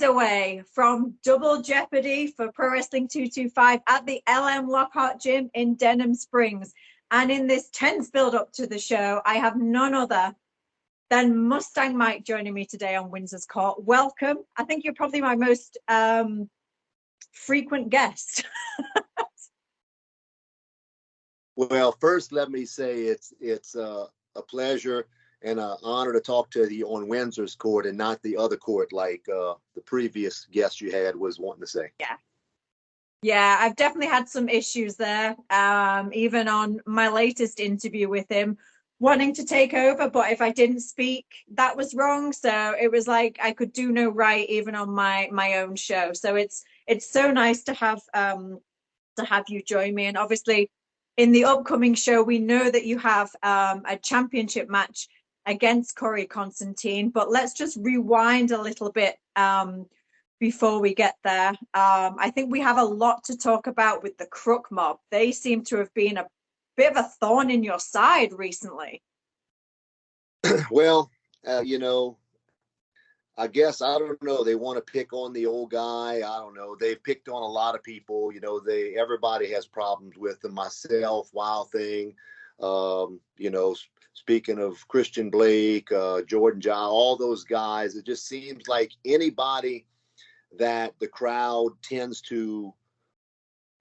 away from Double Jeopardy for Pro Wrestling 225 at the LM Lockhart Gym in Denham Springs. And in this tense build-up to the show, I have none other than Mustang Mike joining me today on Windsor's Court. Welcome. I think you're probably my most frequent guest. Well, first, let me say it's a pleasure and an honor to talk to you on Windsor's Court and not the other court like the previous guest you had was wanting to say. Yeah, I've definitely had some issues there, even on my latest interview with him, wanting to take over, but if I didn't speak, that was wrong. So it was like I could do no right even on my own show. So it's so nice to have you join me. And obviously in the upcoming show, we know that you have a championship match against Corey Constantine, but let's just rewind a little bit before we get there. I think we have a lot to talk about with the Crook Mob. They seem to have been a bit of a thorn in your side recently. Well, I guess, I don't know. They want to pick on the old guy. I don't know. They've picked on a lot of people. Everybody has problems with them. Myself, Wild Thing, speaking of Christian Blake, Jordan Giles, all those guys, it just seems like anybody that the crowd tends to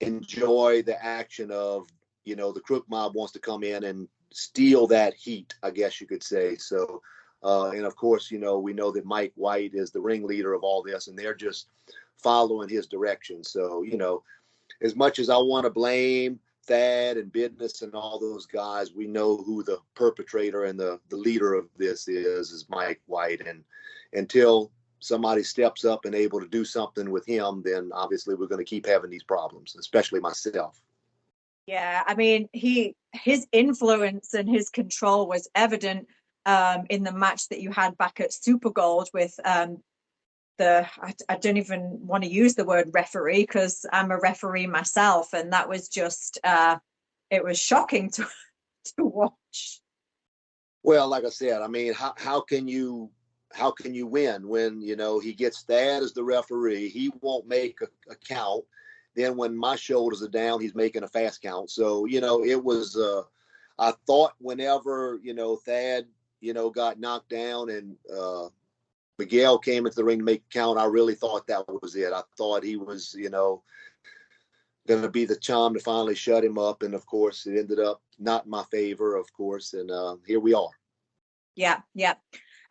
enjoy the action of, the Crook Mob wants to come in and steal that heat, I guess you could say. So, and of course, we know that Mike White is the ringleader of all this, and they're just following his direction. So, as much as I want to blame Thad and Business and all those guys, we know who the perpetrator and the leader of this is Mike White. And until somebody steps up and able to do something with him, then obviously we're going to keep having these problems, especially myself. Yeah, I mean, his influence and his control was evident in the match that you had back at Super Gold with I don't even want to use the word referee because I'm a referee myself, and that was just it was shocking to watch. Well, like I said, I mean, how can you win when he gets Thad as the referee? He won't make a count. Then when my shoulders are down, he's making a fast count. So it was. I thought whenever Thad got knocked down and Miguel came into the ring to make a count, I really thought that was it. I thought he was going to be the charm to finally shut him up, and of course it ended up not in my favor, of course, and here we are. Yeah.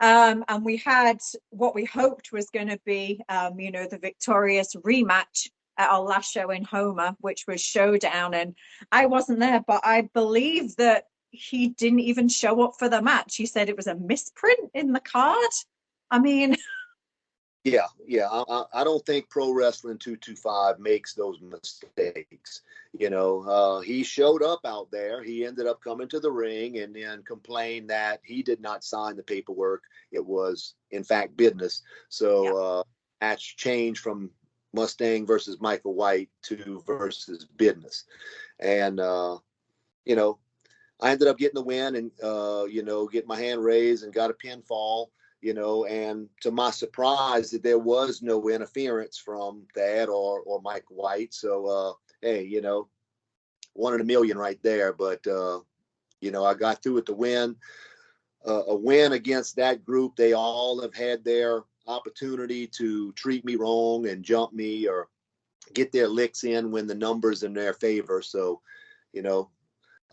And we had what we hoped was going to be, the victorious rematch at our last show in Homer, which was Showdown. And I wasn't there, but I believe that he didn't even show up for the match. He said it was a misprint in the card. I mean... Yeah. I don't think Pro Wrestling 225 makes those mistakes. He showed up out there. He ended up coming to the ring and then complained that he did not sign the paperwork. It was, in fact, Business. So match changed from Mustang versus Michael White to versus Business. And, I ended up getting the win and, get my hand raised and got a pinfall. And to my surprise, that there was no interference from Thad or Mike White. So, hey, 1 in a million right there. But, I got through with the win. A win against that group. They all have had their opportunity to treat me wrong and jump me or get their licks in when the numbers in their favor. So,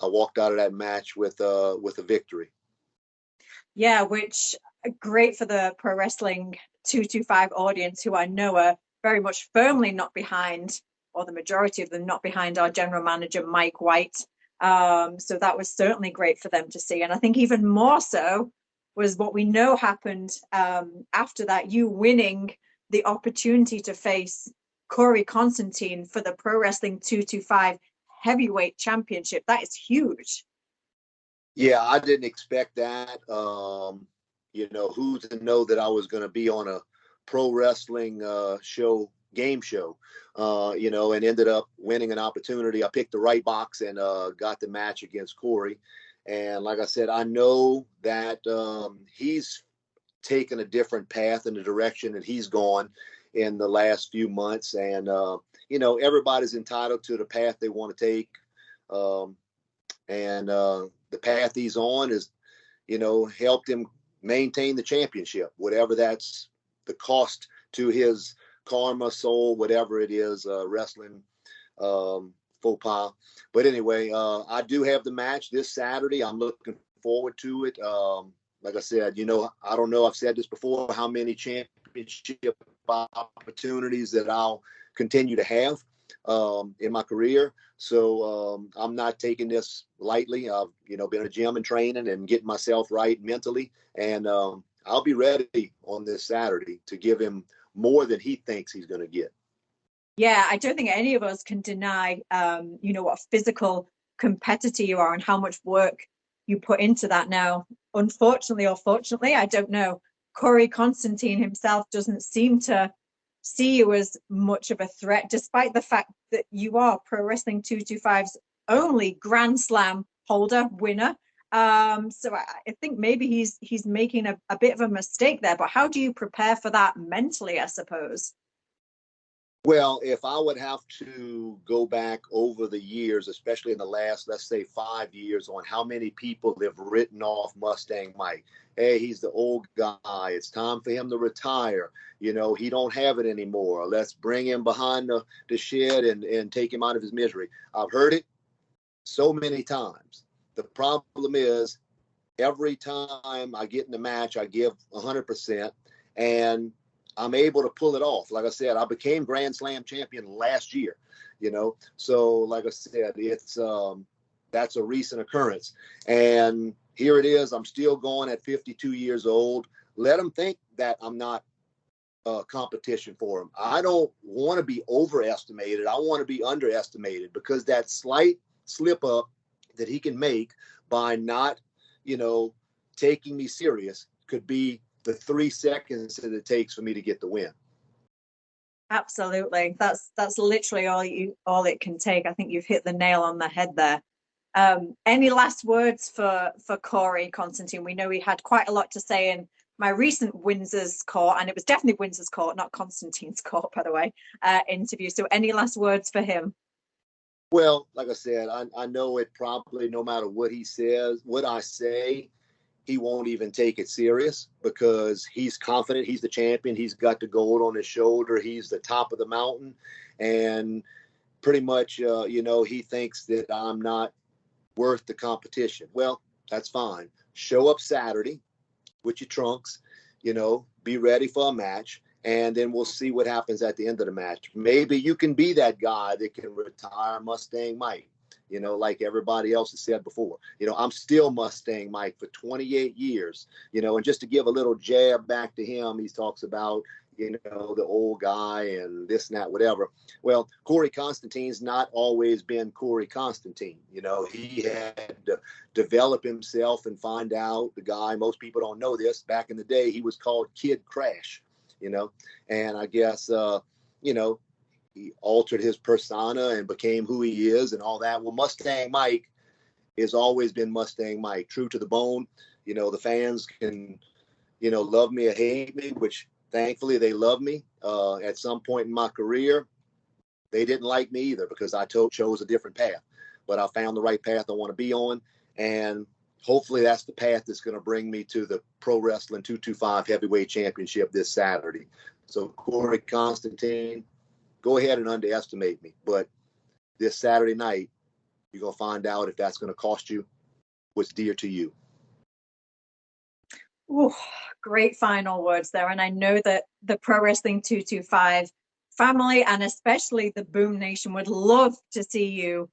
I walked out of that match with a victory. Yeah, which great for the Pro Wrestling 225 audience, who I know are very much firmly not behind, or the majority of them not behind, our general manager, Mike White. So that was certainly great for them to see. And I think even more so was what we know happened after that, you winning the opportunity to face Corey Constantine for the Pro Wrestling 225 heavyweight championship. That is huge. Yeah, I didn't expect that. Who to know that I was going to be on a pro wrestling game show, and ended up winning an opportunity. I picked the right box and got the match against Corey. And like I said, I know that he's taken a different path in the direction that he's gone. in the last few months. And, everybody's entitled to the path they want to take. And the path he's on is, helped him maintain the championship, whatever that's the cost to his karma, soul, whatever it is, wrestling faux pas. But anyway, I do have the match this Saturday. I'm looking forward to it. Like I said, I don't know, I've said this before, how many championship opportunities that I'll continue to have in my career. So I'm not taking this lightly. I've, been in a gym and training and getting myself right mentally. And I'll be ready on this Saturday to give him more than he thinks he's going to get. Yeah, I don't think any of us can deny, what a physical competitor you are and how much work you put into that now. Unfortunately or fortunately, I don't know. Corey Constantine himself doesn't seem to see you as much of a threat, despite the fact that you are Pro Wrestling 225's only Grand Slam holder, winner. So I think maybe he's making a bit of a mistake there. But how do you prepare for that mentally, I suppose? Well, if I would have to go back over the years, especially in the last, let's say 5 years, on how many people have written off Mustang Mike. Hey, he's the old guy. It's time for him to retire. He don't have it anymore. Let's bring him behind the shed and take him out of his misery. I've heard it so many times. The problem is every time I get in the match, I give 100%. And I'm able to pull it off. Like I said, I became Grand Slam champion last year, So like I said, it's that's a recent occurrence. And here it is. I'm still going at 52 years old. Let them think that I'm not competition for him. I don't want to be overestimated. I want to be underestimated, because that slight slip up that he can make by not, taking me serious could be the 3 seconds that it takes for me to get the win. Absolutely. That's literally all it can take. I think you've hit the nail on the head there. Any last words for Corey Constantine? We know he had quite a lot to say in my recent Windsor's Court, and it was definitely Windsor's Court, not Constantine's Court, by the way, interview. So any last words for him? Well, like I said, I know it probably, no matter what he says, what I say, he won't even take it serious, because he's confident. He's the champion. He's got the gold on his shoulder. He's the top of the mountain. And pretty much, he thinks that I'm not worth the competition. Well, that's fine. Show up Saturday with your trunks, be ready for a match. And then we'll see what happens at the end of the match. Maybe you can be that guy that can retire Mustang Mike. Like everybody else has said before, I'm still Mustang Mike for 28 years, and just to give a little jab back to him, he talks about, the old guy and this and that, whatever. Well, Corey Constantine's not always been Corey Constantine. He had to develop himself and find out the guy. Most people don't know this. Back in the day, he was called Kid Crash, and I guess, he altered his persona and became who he is and all that. Well, Mustang Mike has always been Mustang Mike, true to the bone. The fans can, love me or hate me, which thankfully they love me. At some point in my career, they didn't like me either, because I chose a different path. But I found the right path I want to be on. And hopefully that's the path that's going to bring me to the Pro Wrestling 225 Heavyweight Championship this Saturday. So Corey Constantine, go ahead and underestimate me. But this Saturday night, you're going to find out if that's going to cost you what's dear to you. Ooh, great final words there. And I know that the Pro Wrestling 225 family, and especially the Boom Nation, would love to see you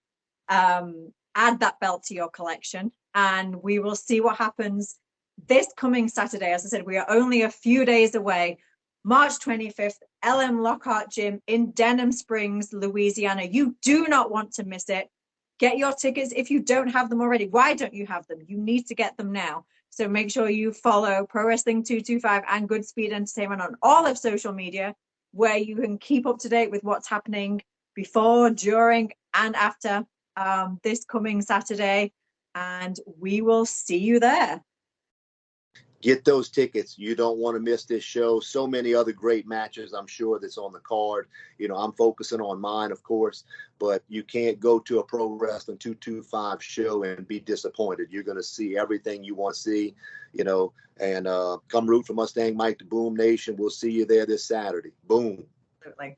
add that belt to your collection. And we will see what happens this coming Saturday. As I said, we are only a few days away. March 25th, LM Lockhart Gym in Denham Springs, Louisiana. You do not want to miss it. Get your tickets if you don't have them already. Why don't you have them? You need to get them now. So make sure you follow Pro Wrestling 225 and Goodspeed Entertainment on all of social media, where you can keep up to date with what's happening before, during, and after this coming Saturday. And we will see you there. get those tickets. You don't want to miss this show. So many other great matches, I'm sure, that's on the card. You know, I'm focusing on mine, of course, but you can't go to a Pro Wrestling 225 show and be disappointed. You're going to see everything you want to see, you know, and come root for Mustang Mike to Boom Nation. We'll see you there this Saturday. Boom. Absolutely.